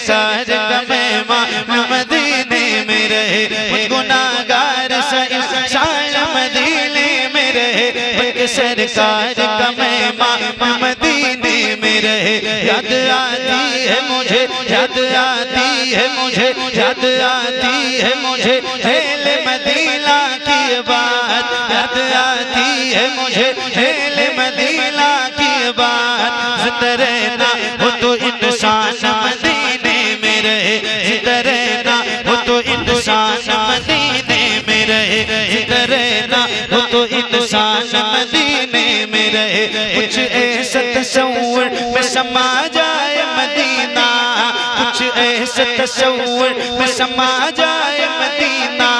सरकार का मेहमान मदीने में रहे, मुझ गुनाहगार सा इंसान मदीने में रहे, उनके सरकार का मेहमान मदीने में रहे। याद आती है मुझे, याद आती है मुझे, याद आती है मुझे अहले मदीना की बात, याद आती है मुझे अहले मदीना की बात। जिंदा रहना हो तो इंसान मदीने में रहे, जिंदा रहना हो तो इंसान मदीने में रहे, जिंदा रहना हो तो इंसान मदीने में रहे। कुछ ऐसा तस्वुर में समा जाए मदीना, कुछ ऐसा तस्वुर में समा जाए मदीना।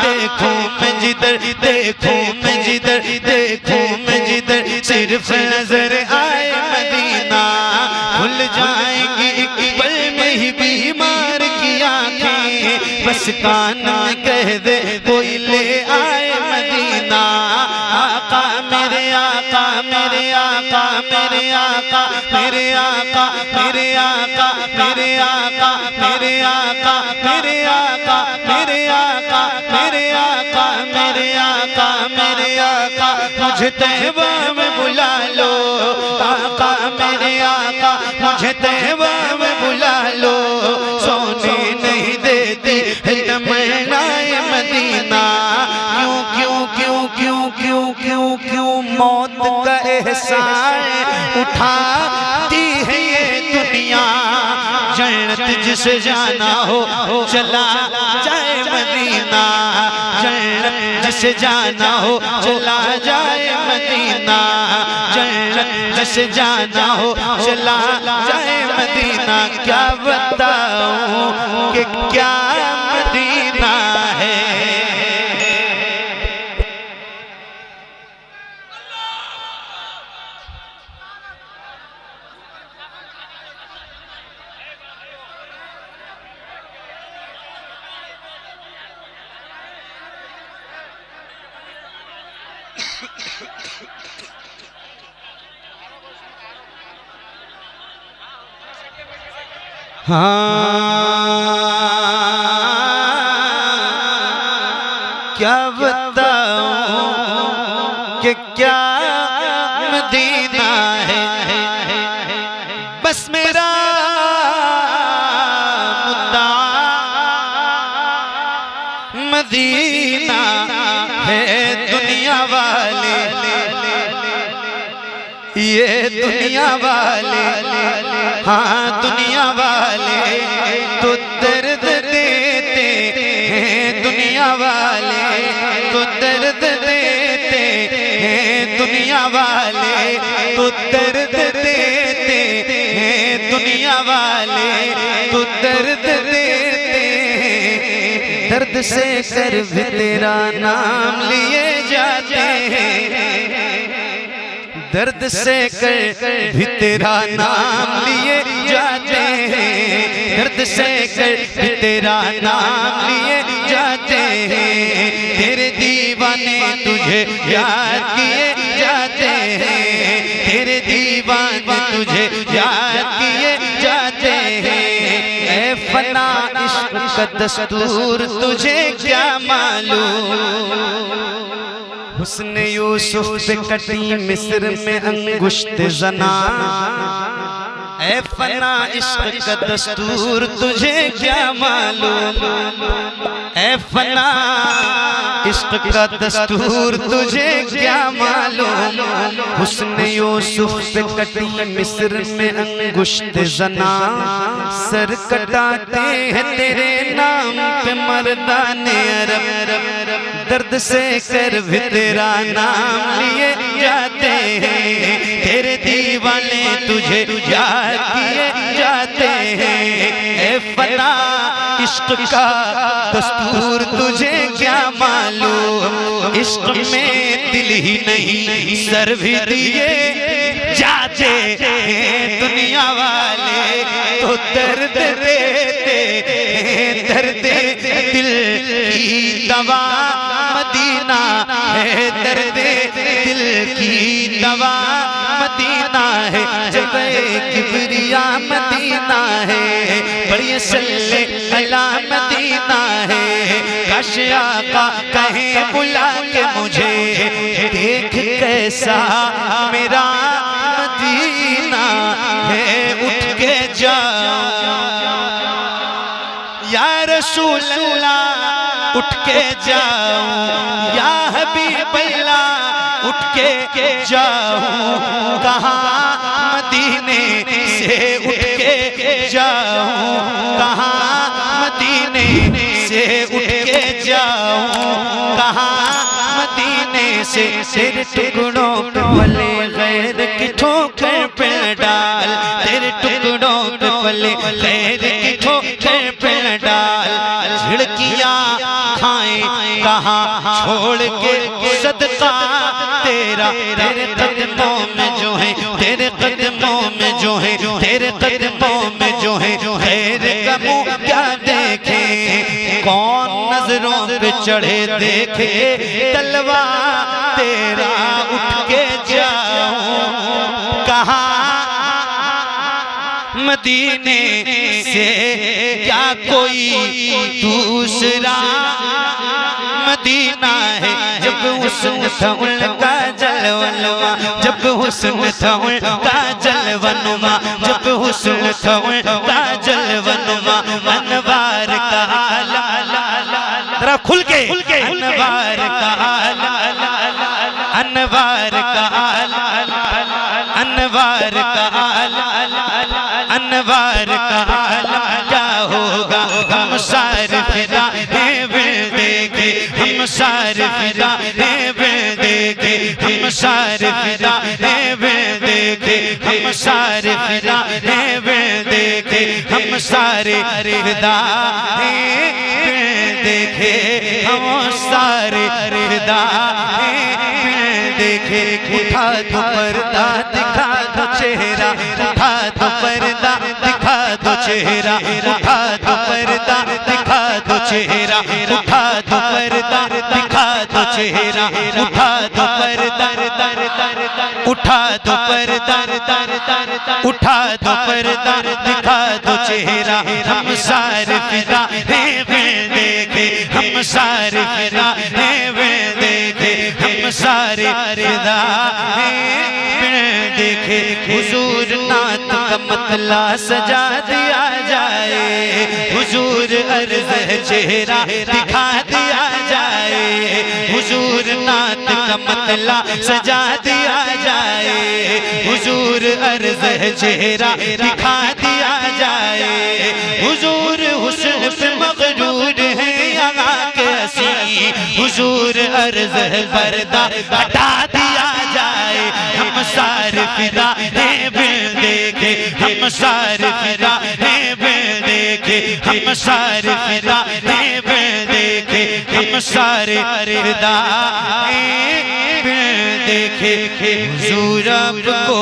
देखूं मैं जिधर, देखूं मैं जिधर, देखूं मैं जिधर, सिर्फ नजर आए मदीना। भूल जाएंगी एक पल में ही बीमार की आंखें, बस कान में कह दे कोई ले आए मदीना। आका मेरे आका, मेरे आका, मेरे आका, मेरे आका, मेरे आका, मेरे आका, मेरे आका, मेरे आका, मेरे आका, मेरे आका, मेरे आका, मेरे आका, मुझे तैबा में बुला लो। आका मेरे आका, मुझे तैबा में बुला लो। सोने नहीं देती है तमन्नाए मदीना। क्यों क्यों क्यों क्यों क्यों क्यों क्यों मौत का एहसास उठाती है ये दुनिया। जन्नत जिसे जाना हो चला जाए मदीना, जन्नत जिसे जाना हो चला जाए मदीना, जन्नत जिसे जाना हो चला जाए मदीना। क्या बताऊं कि क्या मदीना है। क्या बताऊं कि क्या मदीना है। बस मेरा मुद्दा मदीना है। दुनिया वाले, ये दुनिया वाले, हाँ दुनिया वाले तो दर्द देते हैं, दुनिया वाले तो दर्द देते हैं, दुनिया वाले तो दर्द देते हैं, दुनिया वाले तो दर्द देते हैं। दर्द से कर भी तेरा नाम लिए जाते हैं, दर्द से कर भी तेरा नाम लिए जाते हैं, दर्द से कर भी तेरा नाम लिए जाते हैं। तेरे दीवाने तुझे याद किए जाते हैं, तेरे दीवाने तुझे याद किए जाते हैं। ऐ फना इश्क का दस्तूर तुझे क्या मालूम। हुस्न यूसुफ पे कटी मिस्र में अंगुश्त जना। ऐ फना इश्क का दस्तूर तुझे क्या मालूम। ऐ फना इश्क का दस्तूर तुझे क्या मालूम। हुस्न यूसुफ पे कटी मिस्र में अंगुश्त जना। सर कटाते हैं तेरे नाम पे मर्दाने अरब। दर्द से कर भी तेरा नाम लिए जाते हैं, तेरे दीवाने तुझे याद किए जाते हैं। ऐ फना इश्क का दस्तूर तुझे क्या मालूम। इश्क में दिल ही नहीं सर भी दिए जाते हैं। दुनिया वाले तो दर्द देते हैं, दर्द दिल की दवा मदीना है, दर्द दिल की दवा मदीना है। जब किबरिया मदीना है, सल्ले अला मदीना है। काश आका कहे बुला के मुझे, देख कैसा मेरा मदीना है। उठ के जाओ या रसूल अल्लाह, उठ के जाओ या हबीब अल्लाह, उठ के जाओ। कहाँ मदीने से उठ के जाओ, कहाँ मदीने से उठ के जाओ, कहाँ मदीने से। तेरे टुकड़ों पे पले गैर की ठोकर पे डाल, तेरे टुकड़ों पे पले गैर की ठोकर पे डाल। झिड़कियाँ खाएं कहाँ छोड़ के सदका तेरा, तेरे कदमों में जो है, तेरे कदमों में जो है, तेरे कदमों में जो है। खैर का मुँह क्या देखे, कौन नजरों पे चढ़े देखे तलवा तेरा। उठ के जाओ कहाँ मदीने से क्या कोई दूसरा मदीना है। जब हुस्न था उनका जलवनुमा, जब हुस्न था उनका जलवनुमा, जब हुस्न था उनका जलवनुमा। अनवार का आलम, जरा खुल के अनवार का आलम, अनवार का आलम, अनवार का आलम, अनवार का आलम क्या होगा। हम सारे फिदा हैं वे देखे, हम सारे फिदा हैं वे देखे, हम सारे फिदा हैं वे देखे, हम सारे फिदा हैं वे देखे, हम सारे फिदा हैं वे देखे, हम सारे फिदा हैं वे देखे। उठा दो पर्दा दिखा दो चेहरा, उठा दो पर्दा दिखा दो चेहरा, उठा दो पर्दा दिखा दो चेहरा, उठा दो पर्दा दिखा दो चेहरा, उठा दो पर्दा, उठा दो पर्दा, उठा दो पर्दा दिखा दो चेहरा। हम सारे फिदा हैं वे देखे, हम सारे फिदा हैं वे देखे, हम सारे फिदा हैं वे देखे। हुजूर नात का मतला सजा दिया जाए, हुजूर अर्ज़ चेहरा दिखा दिया जाए, हुजूर नात का मतला सजा दिया जाए, हुजूर अर्ज़ चेहरा दिखा दिया जाए। हुजूर हुस्न पे मगरूर है यहाँ के हसी, हुजूर अर्ज़ पर्दा हटा दिया जाए। हम सारे फिदा हैं वे देखे, हम सारे फिदा हैं वे देखे, हम सारे फिदा हैं वे देखे, हम सारे फिदा हैं वे देखे। हुजूर आपको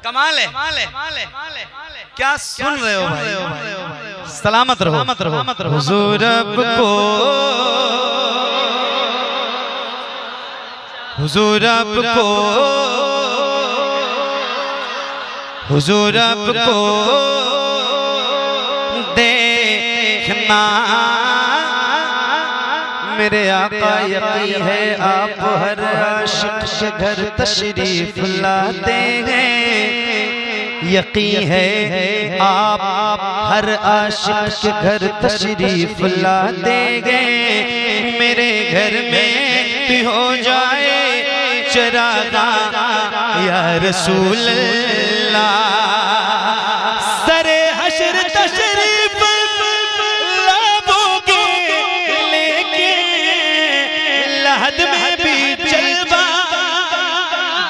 कमाल है, क्या सुन रहे हो भाई। सलामत रहो, हुजूर आपको, हुजूर आपको, हुजूर आपको देखना मेरे आका यकीन है आप हर आशिक के घर तशरीफ लाते हैं। यकीन है आप हर आशिक के घर तशरीफ लाते हैं। मेरे घर में भी हो जाए चरागा या रसूल अल्लाह। सरे हश्र तशरीफ लाओगे लेके रहत में भी जलवा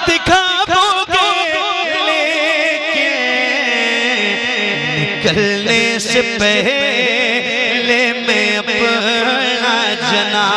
दिखाओगे, लेकिन निकलने से पहले मैं अपना जना